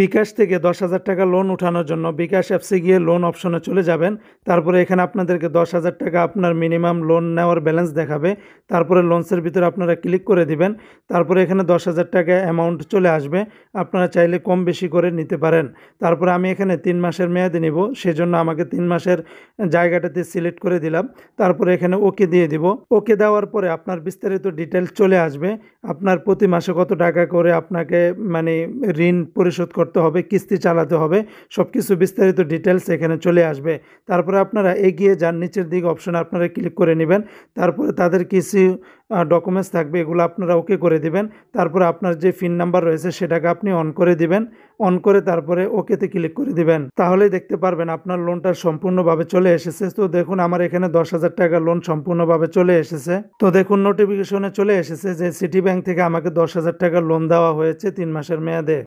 বিকাশ থেকে 10,000 টাকা লোন উঠানোর জন্য বিকাশ অ্যাপসে গিয়ে লোন অপশনে চলে যাবেন। তারপরে এখানে আপনাদেরকে 10,000 টাকা আপনার মিনিমাম লোন নেওয়ার ব্যালেন্স দেখাবে। তারপরে লোনসের ভিতরে আপনারা ক্লিক করে দিবেন। তারপরে এখানে 10,000 টাকা অ্যামাউন্ট চলে আসবে। আপনারা চাইলে কম বেশি করে নিতে পারেন। তারপরে আমি এখানে 3 মাসের মেয়াদে নিব, সেজন্য আমাকে 3 মাসের জায়গাটাতে সিলেক্ট করে দিলাম। তারপরে এখানে ওকে দিয়ে দিব। ওকে দেওয়ার পরে আপনার বিস্তারিত ডিটেলস চলে আসবে। আপনার প্রতি মাসে কত টাকা করে আপনাকে মানে ঋণ পরিশোধ করতে হবে, কিস্তি চালাতে হবে, সব কিছু বিস্তারিত ডিটেলস এখানে চলে আসবে। তারপরে আপনারা এগিয়ে যান, নিচের দিকে অপশনে আপনারা ক্লিক করে নেবেন। তারপরে তাদের কিছু ডকুমেন্টস থাকবে, এগুলো আপনারা ওকে করে দিবেন। তারপরে আপনার যে পিন নাম্বার রয়েছে সেটাকে আপনি অন করে দিবেন। অন করে তারপরে ওকেতে ক্লিক করে দিবেন। তাহলেই দেখতে পারবেন আপনার লোনটা সম্পূর্ণভাবে চলে এসেছে। তো দেখুন আমার এখানে 10,000 টাকা লোন সম্পূর্ণভাবে চলে এসেছে। তো দেখুন নোটিফিকেশনে চলে এসেছে যে সিটি ব্যাংক থেকে আমাকে 10,000 টাকা লোন দেওয়া হয়েছে 3 মাসের মেয়াদে।